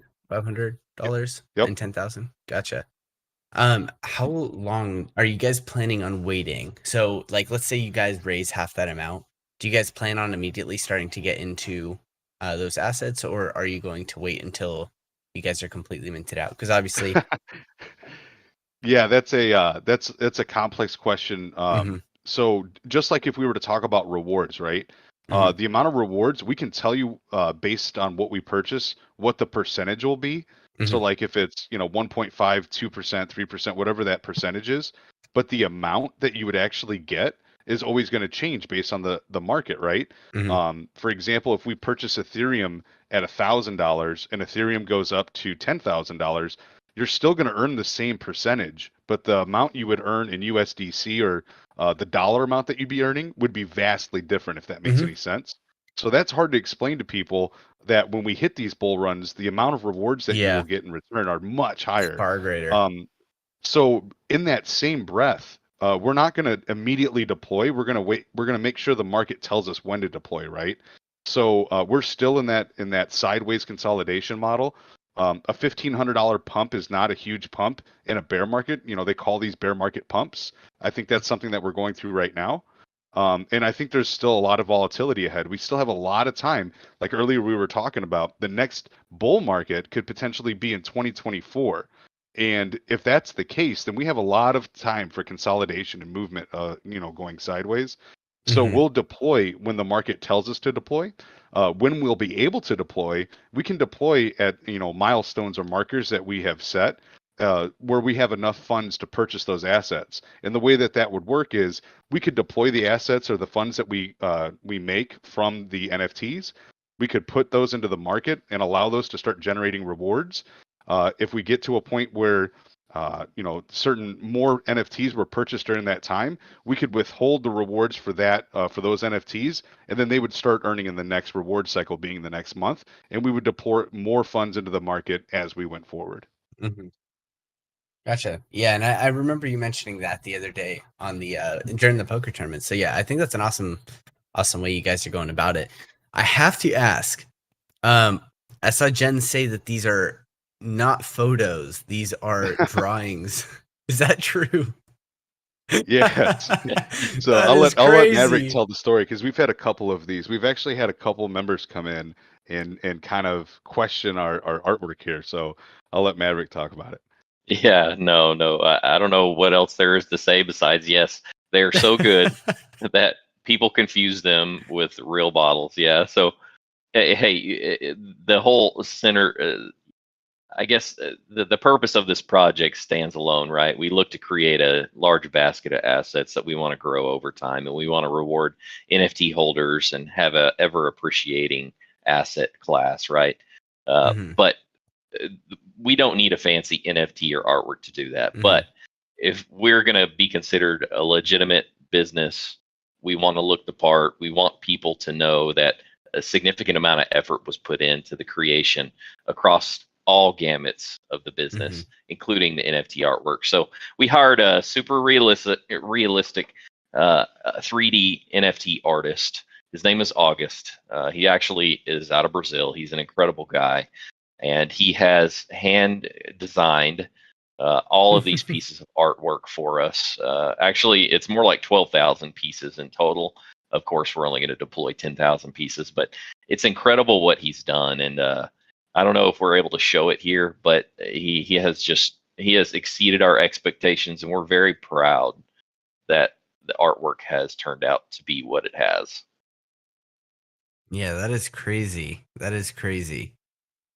Yep. and 10,000. Gotcha. How long are you guys planning on waiting? So, like, let's say you guys raise half that amount. Do you guys plan on immediately starting to get into those assets, or are you going to wait until you guys are completely minted out? Because obviously, Yeah, that's a complex question. Mhm, So just like if we were to talk about rewards, right? mhm, The amount of rewards we can tell you based on what we purchase, what the percentage will be. So mhm, like if it's 1.5, 2%, 3%, whatever that percentage is, but the amount that you would actually get is always going to change based on the market, right? mhm, For example, if we purchase Ethereum at $1,000 and Ethereum goes up to $10,000, you're still going to earn the same percentage, but the amount you would earn in USDC or the dollar amount that you'd be earning would be vastly different, if that makes mhm. any sense. So that's hard to explain to people that when we hit these bull runs, the amount of rewards that you will Yeah, get in return are much higher. far greater. Um, so in that same breath, we're not going to immediately deploy. We're going to wait. We're going to make sure the market tells us when to deploy, right? So we're still in that sideways consolidation model. A $1,500 pump is not a huge pump in a bear market. They call these bear market pumps. I think that's something that we're going through right now. And I think there's still a lot of volatility ahead. We still have a lot of time. Like earlier, we were talking about the next bull market could potentially be in 2024. And if that's the case, then we have a lot of time for consolidation and movement, going sideways. So Mhm, we'll deploy when the market tells us to deploy. When we'll be able to deploy, we can deploy at milestones or markers that we have set, where we have enough funds to purchase those assets. And the way that that would work is we could deploy the assets or the funds that we make from the NFTs. We could put those into the market and allow those to start generating rewards. If we get to a point where certain more NFTs were purchased during that time, we could withhold the rewards for that for those NFTs, and then they would start earning in the next reward cycle, being the next month, and we would deploy more funds into the market as we went forward. mhm. Gotcha. Yeah, and I remember you mentioning that the other day on the during the poker tournament. So yeah, I think that's an awesome way you guys are going about it. I have to ask, um, I saw Jen say that these are not photos, these are drawings. Is that true? Yes. So That is I'll let Maverick crazy. tell the story because we've had a couple of these. We've actually had a couple members come in and kind of question our artwork here. So I'll let Maverick talk about it. Yeah, no, I don't know what else there is to say besides yes, they're so good that people confuse them with real bottles. Yeah, so hey, the whole center. I guess the purpose of this project stands alone, right? We look to create a large basket of assets that we want to grow over time, and we want to reward NFT holders and have a ever appreciating asset class, right? Mhm, But we don't need a fancy NFT or artwork to do that. mhm, But if we're going to be considered a legitimate business, we want to look the part. We want people to know that a significant amount of effort was put into the creation across all gamuts of the business, including the NFT artwork. So we hired a super realistic 3D NFT artist. His name is August. He actually is out of Brazil. He's an incredible guy, and he has hand designed all of these pieces of artwork for us. Actually, it's more like 12,000 pieces in total. Of course, we're only going to deploy 10,000 pieces, but it's incredible what he's done. And I don't know if we're able to show it here, but he has exceeded our expectations, and we're very proud that the artwork has turned out to be what it has. Yeah, that is crazy. That is crazy.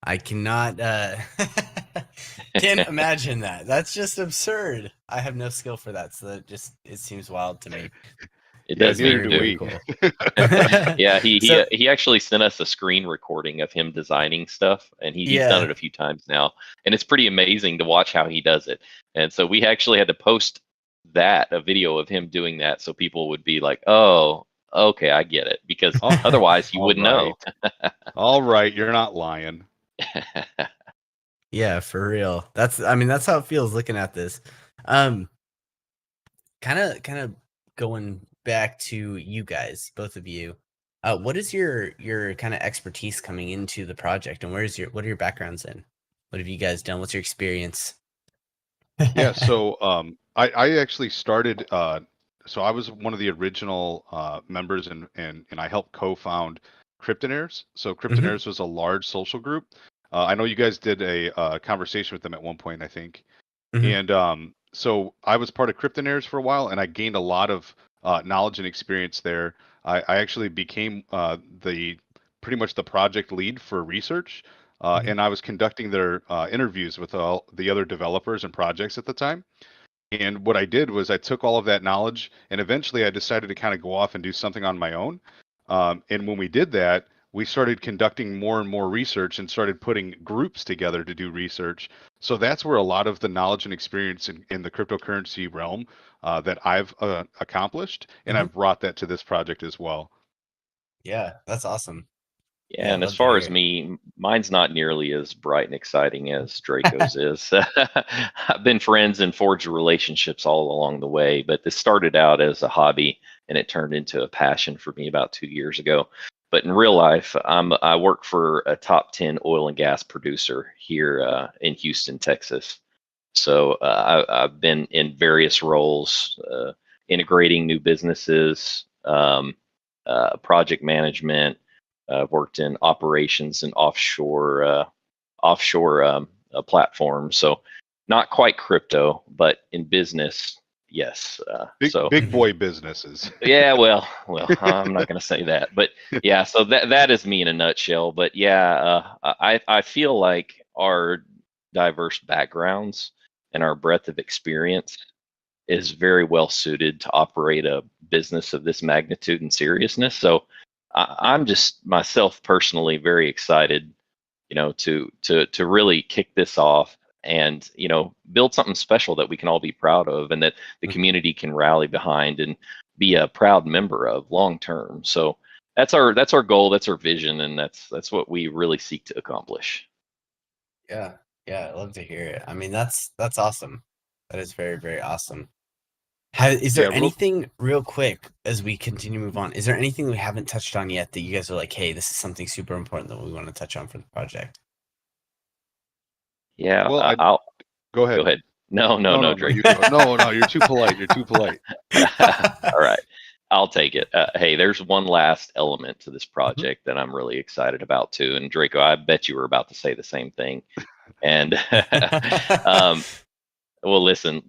I cannot can't imagine that. That's just absurd. I have no skill for that, so it seems wild to me. It does neither me do too. we. Cool. Yeah, So- he actually sent us a screen recording of him designing stuff, and he's done it a few times now, and it's pretty amazing to watch how he does it. And so we actually had to post a video of him doing that, so people would be like, "Oh, okay, I get it," because otherwise you wouldn't know. All right, you're not lying. Yeah, for real. That's how it feels looking at this. Kind of going back to you guys, both of you. What is your kind of expertise coming into the project, and what are your backgrounds in? What have you guys done? What's your experience? Yeah, so I actually started. So I was one of the original members, and I helped co-found Cryptonaires. So Cryptonaires was a large social group. I know you guys did a conversation with them at one point, I think. And so I was part of Cryptonaires for a while, and I gained a lot of knowledge and experience there. I actually became pretty much the project lead for research, and I was conducting their interviews with all the other developers and projects at the time. And what I did was I took all of that knowledge, and eventually I decided to kind of go off and do something on my own. And when we did that, we started conducting more and more research and started putting groups together to do research. So that's where a lot of the knowledge and experience in the cryptocurrency realm that I've accomplished, and I've brought that to this project as well. Yeah, that's awesome. Yeah, and as far as me, mine's not nearly as bright and exciting as Draco's is. I've been friends and forged relationships all along the way, but this started out as a hobby and it turned into a passion for me about 2 years ago. But in real life, I work for a top 10 oil and gas producer here in Houston, Texas. So I've been in various roles, integrating new businesses, project management. I've worked in operations and offshore platforms. So not quite crypto, but in business, yes. Big boy businesses. Yeah, well, I'm not going to say that, but yeah. So that is me in a nutshell. But yeah, I feel like our diverse backgrounds and our breadth of experience is very well suited to operate a business of this magnitude and seriousness. So I'm just myself personally very excited, to really kick this off and build something special that we can all be proud of and that the community can rally behind and be a proud member of long term. So that's our goal, that's our vision, and that's what we really seek to accomplish. Yeah, I love to hear it. I mean, that's awesome. That is very, very awesome. Is there anything real quick as we continue to move on? Is there anything we haven't touched on yet that you guys are like, hey, this is something super important that we want to touch on for the project? Yeah, well, I'll go ahead. Go ahead. No, Drake. No, you're too polite. You're too polite. All right, I'll take it. Hey, there's one last element to this project that I'm really excited about too. And Draco, I bet you were about to say the same thing. And well, listen,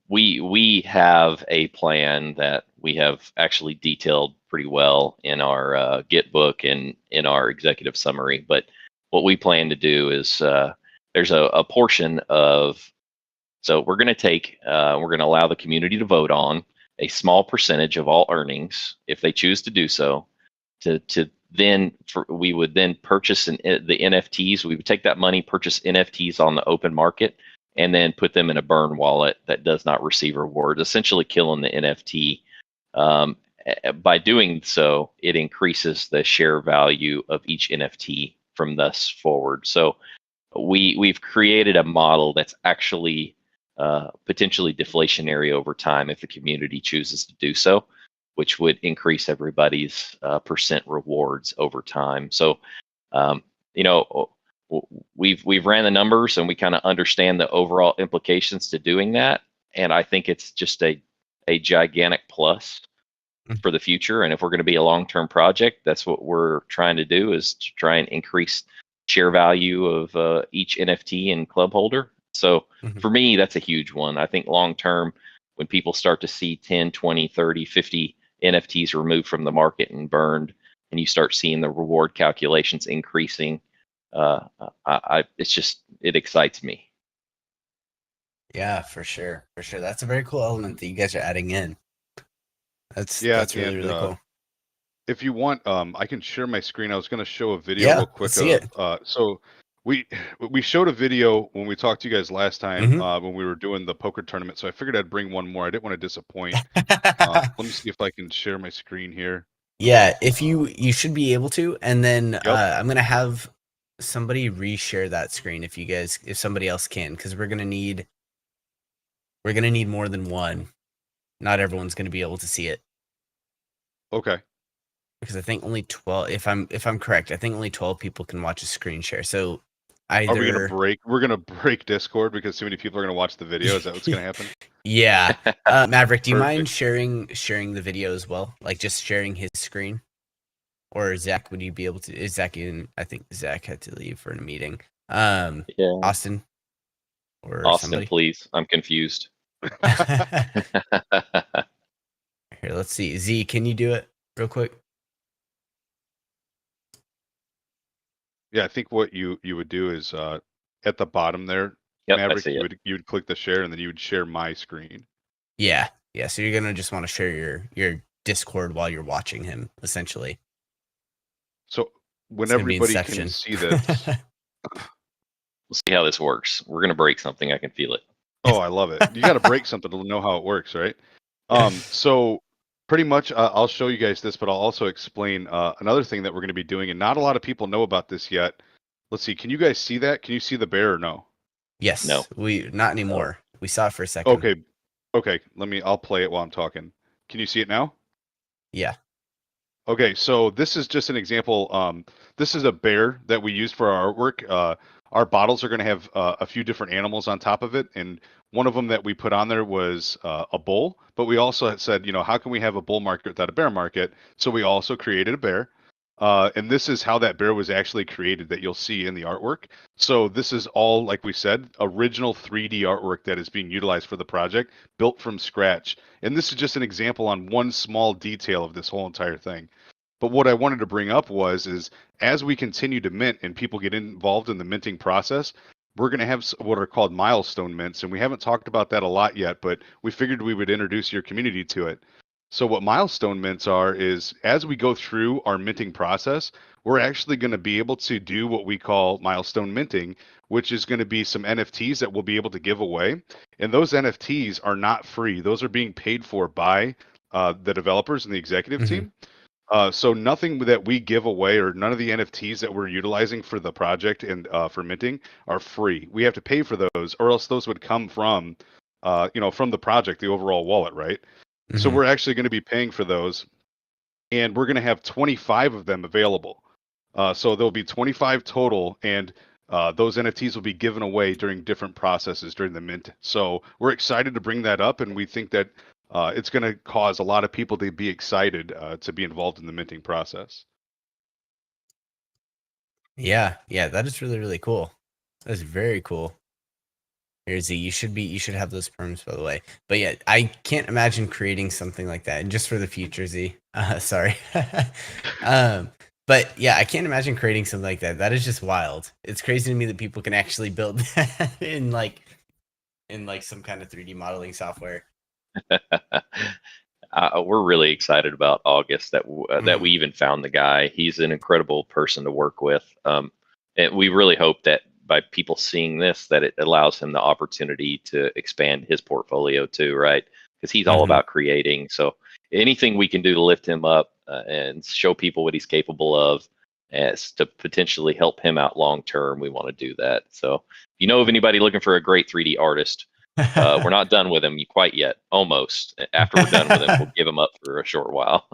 we have a plan that we have actually detailed pretty well in our Git book and in our executive summary. But what we plan to do is there's a portion of, so we're going to allow the community to vote on a small percentage of all earnings if they choose to do so. We would then purchase the NFTs. We would take that money, purchase NFTs on the open market, and then put them in a burn wallet that does not receive rewards, essentially killing the NFT. By doing so, it increases the share value of each NFT from thus forward. So we've created a model that's actually potentially deflationary over time if the community chooses to do so, which would increase everybody's percent rewards over time. So, you know, we've ran the numbers and we kind of understand the overall implications to doing that, and I think it's just a gigantic plus for the future. And if we're going to be a long-term project, that's what we're trying to do, is to try and increase share value of each NFT and club holder. So for me, that's a huge one. I think long-term, when people start to see 10, 20, 30, 50 NFTs removed from the market and burned, and you start seeing the reward calculations increasing, it excites me. Yeah, for sure. For sure. That's a very cool element that you guys are adding in. That's really, really cool. If you want, I can share my screen. I was going to show a video real quick. Let's see it. So we showed a video when we talked to you guys last time when we were doing the poker tournament. So I figured I'd bring one more. I didn't want to disappoint. Let me see if I can share my screen here. Yeah, if you should be able to, and then I'm gonna have somebody reshare that screen if somebody else can, because we're gonna need more than one. Not everyone's gonna be able to see it. Okay. Because I think only 12. If I'm correct, I think only 12 people can watch a screen share. So either are we gonna break? We're gonna break Discord because too many people are gonna watch the video. Is that what's gonna happen? Yeah. Maverick, do you mind sharing the video as well? Like just sharing his screen? Or Zach, would you be able to? Is Zach in? I think Zach had to leave for a meeting. Austin. Or Austin, somebody? please. I'm confused. Here, let's see. Z, can you do it real quick? Yeah, I think what you would do is at the bottom there, Maverick, you would click the share and then you would share my screen. Yeah. So you're gonna just want to share your Discord while you're watching him, essentially. So when everybody can see this, we'll see how this works. We're gonna break something. I can feel it. Oh, I love it. You got to break something to know how it works, right? So pretty much, I'll show you guys this, but I'll also explain another thing that we're going to be doing, and not a lot of people know about this yet. Let's see. Can you guys see that? Can you see the bear or no? Yes. No. Not anymore. We saw it for a second. Okay. I'll play it while I'm talking. Can you see it now? Yeah. Okay, so this is just an example. This is a bear that we use for our artwork. Our bottles are going to have a few different animals on top of it, and one of them that we put on there was a bull. But we also had said, how can we have a bull market without a bear market? So we also created a bear, and this is how that bear was actually created that you'll see in the artwork. So this is all, like we said, original 3D artwork that is being utilized for the project, built from scratch. And this is just an example on one small detail of this whole entire thing. But what I wanted to bring up is as we continue to mint and people get involved in the minting process, we're going to have what are called milestone mints. And we haven't talked about that a lot yet, but we figured we would introduce your community to it. So what milestone mints are is as we go through our minting process, we're actually going to be able to do what we call milestone minting, which is going to be some NFTs that we'll be able to give away. And those NFTs are not free. Those are being paid for by the developers and the executive team. So nothing that we give away or none of the NFTs that we're utilizing for the project and for minting are free. We have to pay for those, or else those would come from, from the project, the overall wallet, right? So we're actually going to be paying for those, and we're going to have 25 of them available. So there'll be 25 total, and those NFTs will be given away during different processes during the mint. So we're excited to bring that up, and we think that it's going to cause a lot of people to be excited to be involved in the minting process. Yeah, that is really, really cool. That's very cool. Here, Z, you should have those perms, by the way. But yeah, I can't imagine creating something like that. And just for the future, Z. Sorry. But yeah, I can't imagine creating something like that. That is just wild. It's crazy to me that people can actually build that in some kind of 3D modeling software. We're really excited about August that that we even found the guy. He's an incredible person to work with, and we really hope that by people seeing this, that it allows him the opportunity to expand his portfolio too, right? Because he's all about creating. So anything we can do to lift him up and show people what he's capable of, as to potentially help him out long term, we want to do that. So if you know of anybody looking for a great 3D artist, we're not done with him quite yet. Almost. After we're done with him, we'll give him up for a short while.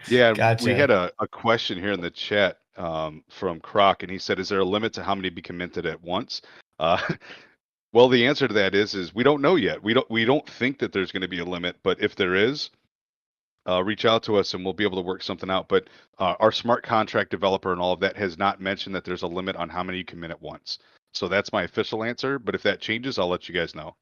Yeah, Gotcha. we had a question here in the chat from Croc, and he said, "Is there a limit to how many can be minted at once?" Well, the answer to that is we don't know yet. We don't think that there's going to be a limit, but if there is, reach out to us and we'll be able to work something out. But our smart contract developer and all of that has not mentioned that there's a limit on how many you can mint at once. So that's my official answer. But if that changes, I'll let you guys know.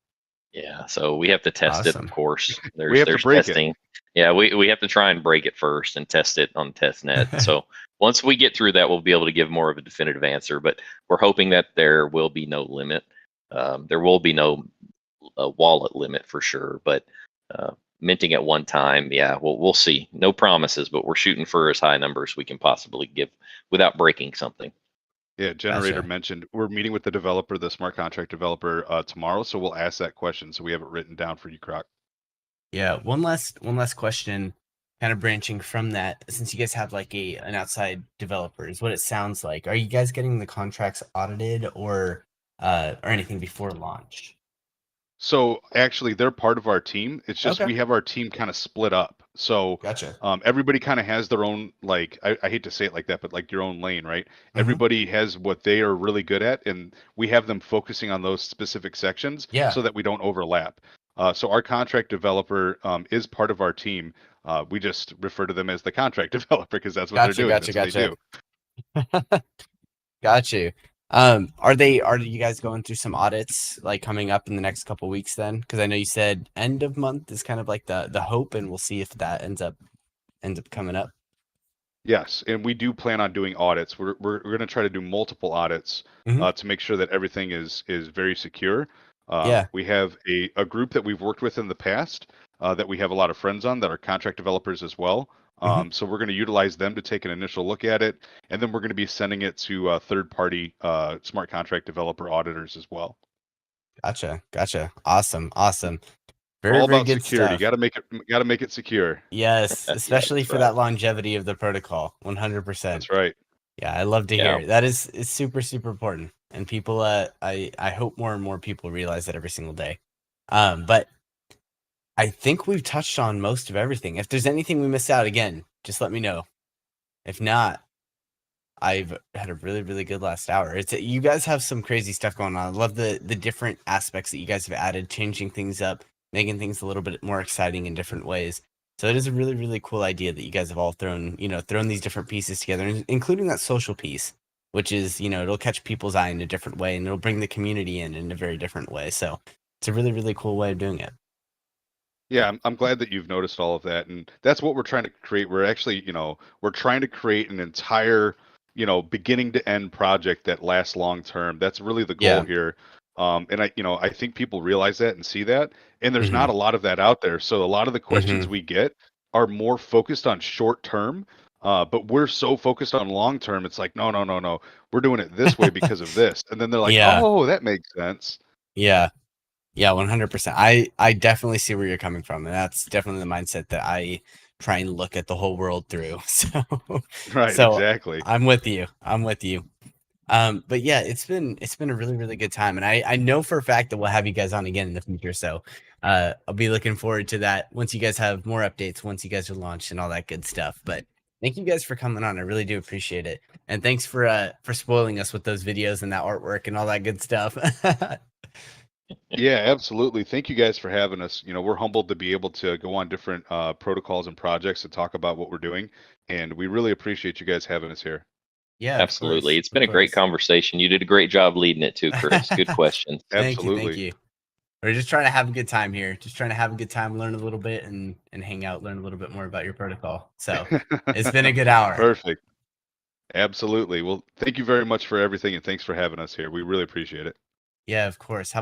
Yeah, so we have to test it, Awesome. of course. We have to There's break it. testing. Yeah, we have to try and break it first and test it on test net. So once we get through that, we'll be able to give more of a definitive answer. But we're hoping that there will be no limit. There will be no wallet limit for sure. But minting at one time, yeah, we'll see. No promises, but we're shooting for as high numbers we can possibly give without breaking something. Yeah, Generator Gotcha. mentioned we're meeting with the developer, the smart contract developer, tomorrow. So we'll ask that question. So we have it written down for you, Croc. Yeah, one last question, kind of branching from that. Since you guys have like an outside developer, is what it sounds like. Are you guys getting the contracts audited or anything before launch? So actually, they're part of our team. It's just Okay. we have our team kind of split up. So Gotcha. everybody kind of has their own, like, I hate to say it like that, but like your own lane, right? Mhm. Everybody has what they are really good at, and we have them focusing on those specific sections Yeah. so that we don't overlap. So our contract developer is part of our team. We just refer to them as the contract developer because that's what they're doing. That's what they do. Got you. Are you guys going through some audits like coming up in the next couple weeks then? Because I know you said end of month is kind of like the hope, and we'll see if that ends up coming up. Yes, and we do plan on doing audits. We're going to try to do multiple audits to make sure that everything is very secure. Yeah. We have a group that we've worked with in the past that we have a lot of friends on that are contract developers as well. So we're going to utilize them to take an initial look at it, and then we're going to be sending it to third-party smart contract developer auditors as well. Gotcha. Awesome. All Very about good security. stuff. Got to make it secure. Yes, especially for right. that longevity of the protocol. 100%. That's right. Yeah, I love to Yeah. hear. That is super important. And people I hope more and more people realize that every single day. But I think we've touched on most of everything. If there's anything we missed out, again, just let me know. If not, I've had a really good last hour. You guys have some crazy stuff going on. I love the different aspects that you guys have added, changing things up, making things a little bit more exciting in different ways. So it is a really cool idea that you guys have all thrown these different pieces together, including that social piece, which is, it'll catch people's eye in a different way, and it'll bring the community in a very different way. So it's a really cool way of doing it. Yeah, I'm glad that you've noticed all of that, and that's what we're trying to create. We're actually, we're trying to create an entire, beginning to end project that lasts long term. That's really the goal here. And I think people realize that and see that, and there's not a lot of that out there. So a lot of the questions we get are more focused on short term, but we're so focused on long term. It's like, no, we're doing it this way because of this, and then they're like, oh, that makes sense. Yeah, 100%. I definitely see where you're coming from, and that's definitely the mindset that I try and look at the whole world through. So, Right, exactly. I'm with you. But yeah, it's been a really good time, and I know for a fact that we'll have you guys on again in the future. So, I'll be looking forward to that once you guys have more updates, once you guys are launched and all that good stuff. But thank you guys for coming on. I really do appreciate it, and thanks for spoiling us with those videos and that artwork and all that good stuff. Yeah, absolutely. Thank you guys for having us. We're humbled to be able to go on different protocols and projects to talk about what we're doing, and we really appreciate you guys having us here. Yeah, absolutely. It's been a great conversation. You did a great job leading it too, Chris. Good questions. Absolutely. Thank you. We're just trying to have a good time here. Just trying to have a good time, learn a little bit, and hang out, learn a little bit more about your protocol. So it's been a good hour. Perfect. Absolutely. Well, thank you very much for everything, and thanks for having us here. We really appreciate it. Yeah, of course.